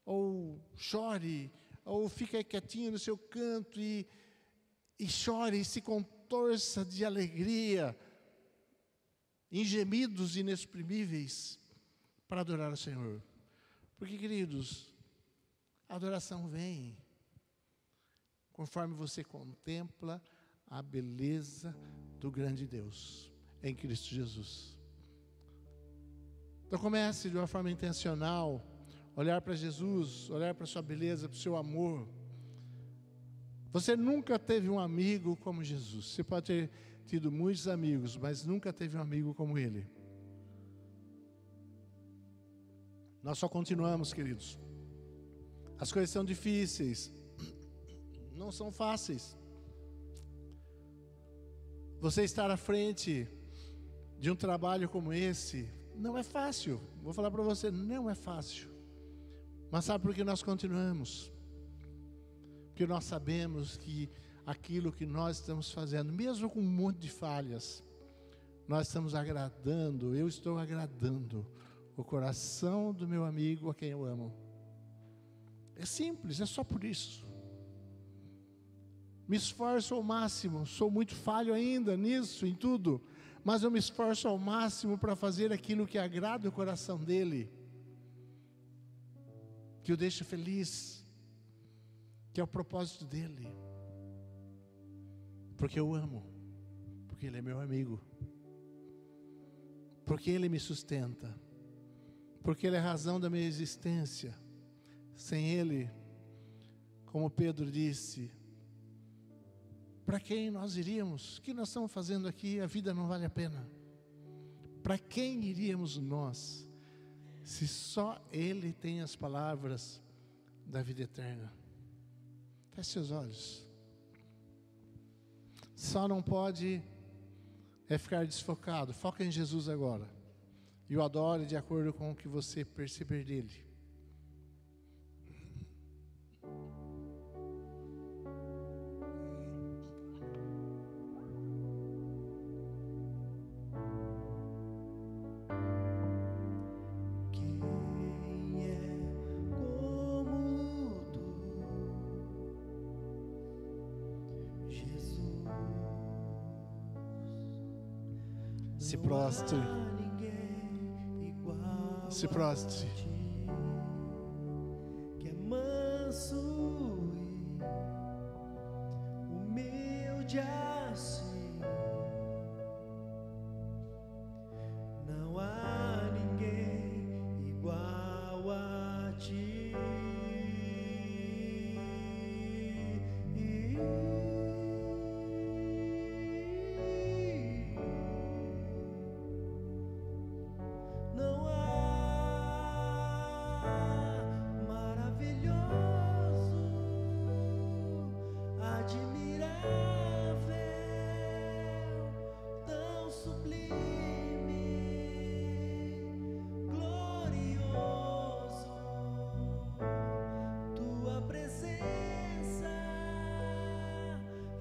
ou chore, ou fique quietinho no seu canto e chore e se contorça de alegria, em gemidos inexprimíveis, para adorar o Senhor. Porque, queridos, a adoração vem conforme você contempla a beleza do grande Deus em Cristo Jesus. Então comece de uma forma intencional, olhar para Jesus, olhar para a sua beleza, para o seu amor. Você nunca teve um amigo como Jesus. Você pode ter tido muitos amigos, mas nunca teve um amigo como Ele. Nós só continuamos, queridos. As coisas são difíceis, não são fáceis. Você estar à frente de um trabalho como esse não é fácil. Vou falar para você, não é fácil. Mas sabe por que nós continuamos? Porque nós sabemos que aquilo que nós estamos fazendo, mesmo com um monte de falhas, nós estamos agradando, eu estou agradando o coração do meu amigo a quem eu amo. É simples, é só por isso. Me esforço ao máximo, sou muito falho ainda nisso, em tudo, mas eu me esforço ao máximo para fazer aquilo que agrada o coração dele, que o deixa feliz, que é o propósito dele, porque eu amo, porque ele é meu amigo, porque ele me sustenta, porque ele é a razão da minha existência. Sem ele, como Pedro disse, para quem nós iríamos? O que nós estamos fazendo aqui? A vida não vale a pena. Para quem iríamos nós, se só Ele tem as palavras da vida eterna? Feche seus olhos. Só não pode ficar desfocado. Foca em Jesus agora. E o adore de acordo com o que você perceber dele. Que Se prostre. Se prostre. Que é manso e humilde assim. Não há ninguém igual a ti. Não há maravilhoso, admirável, tão sublime, glorioso. Tua presença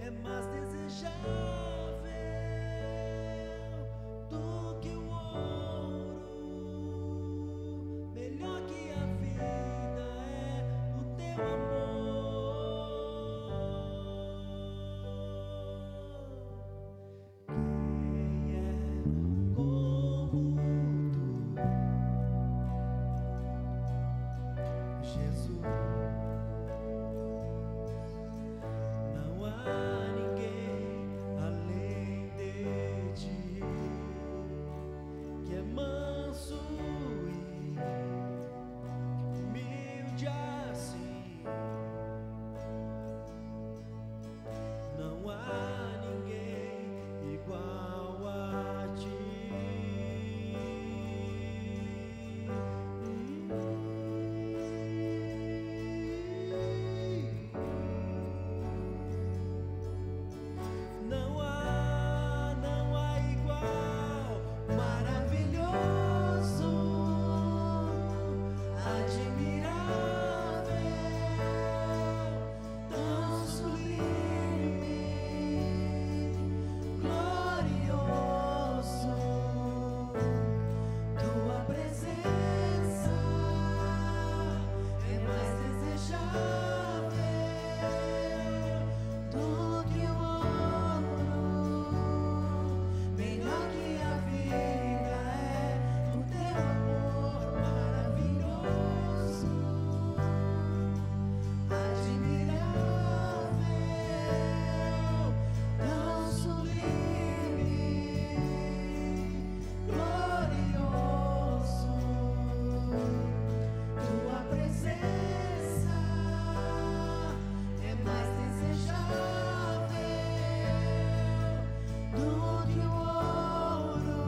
é mais desejável do que o ouro. Melhor que a vida é o teu amor. Quem é como tu, Jesus? Não há ninguém além de ti, que é manso e humilde assim. Não há ninguém igual a ti. Não há igual, maravilhoso, admirável, tão sublime, glorioso. Tua presença é mais desejável do que o ouro. Melhor que a vida é o teu amor maravilhoso, admirável, tão sublime, glorioso. Tua presença é mais desejável do que o ouro.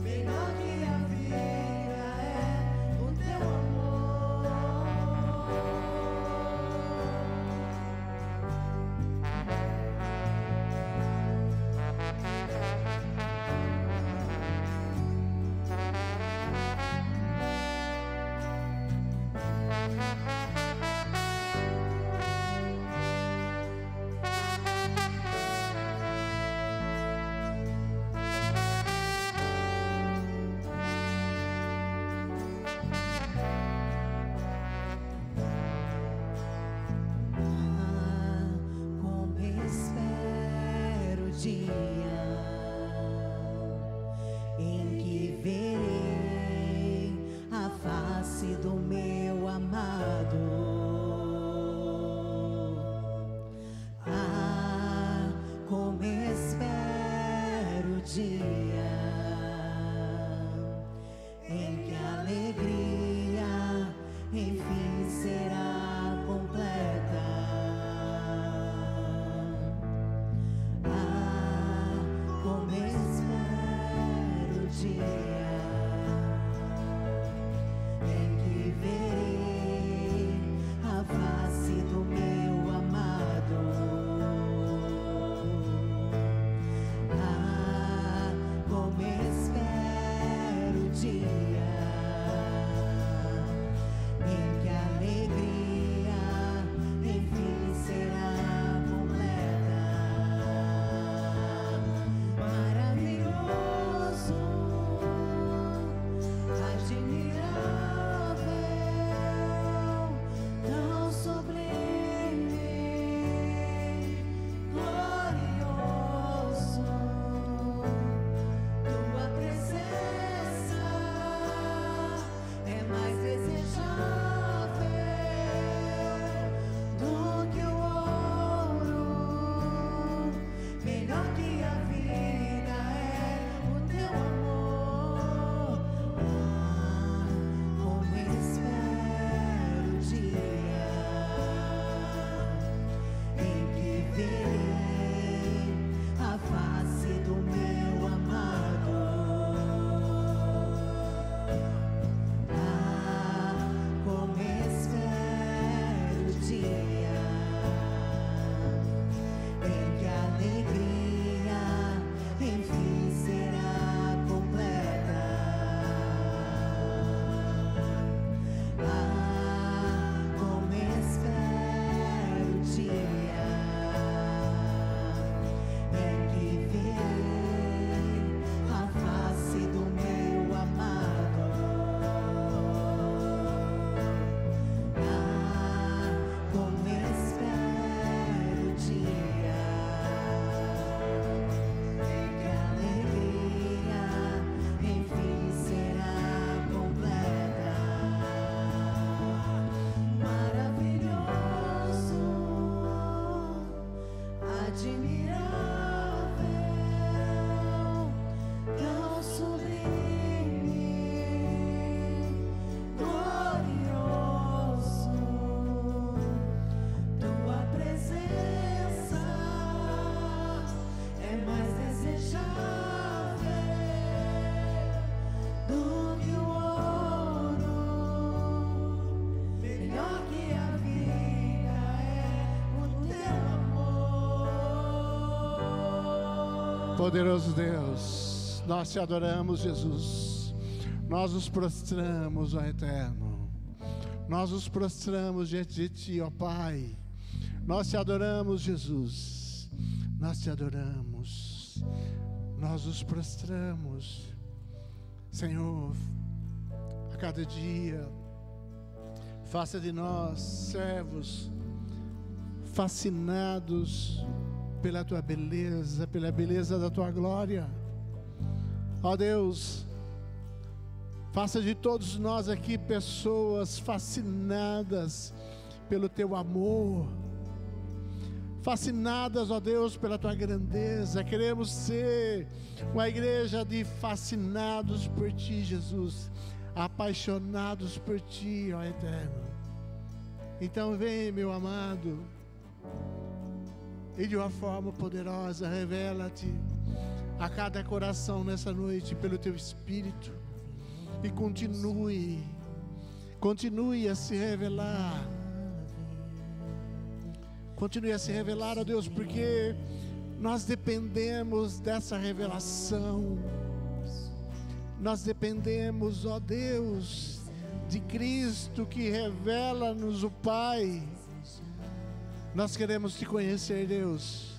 Melhor que a vida é o teu amor. Como espero o dia em que verei a face do meu amado. Como espero o dia em que a alegria enfim será completa. Como espero o dia em que verei a face do meu amado. Poderoso Deus, nós te adoramos, Jesus. Nós nos prostramos, ó Eterno. Nós nos prostramos diante de Ti, ó Pai. Nós te adoramos, Jesus. Nós te adoramos. Nós nos prostramos, Senhor, a cada dia. Faça de nós servos fascinados pela Tua beleza, pela beleza da Tua glória. Ó Deus, faça de todos nós aqui pessoas fascinadas pelo Teu amor, fascinadas, ó Deus, pela Tua grandeza. Queremos ser uma igreja de fascinados por Ti, Jesus, apaixonados por Ti, ó Eterno. Então vem, meu amado, e de uma forma poderosa revela-te a cada coração nessa noite pelo Teu Espírito, e continue a se revelar. Continue a se revelar, ó Deus, porque nós dependemos dessa revelação. Nós dependemos, ó Deus, de Cristo que revela-nos o Pai. Nós queremos Te conhecer, Deus.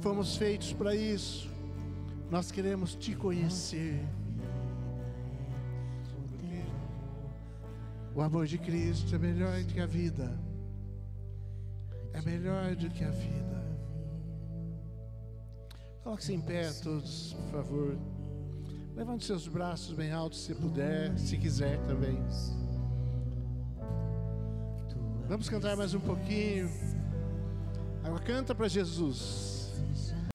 Fomos feitos para isso. Nós queremos Te conhecer. O amor de Cristo é melhor do que a vida. É melhor do que a vida. Coloque-se em pé todos, por favor. Levante seus braços bem altos, se puder, se quiser também. Vamos cantar mais um pouquinho. Agora canta para Jesus.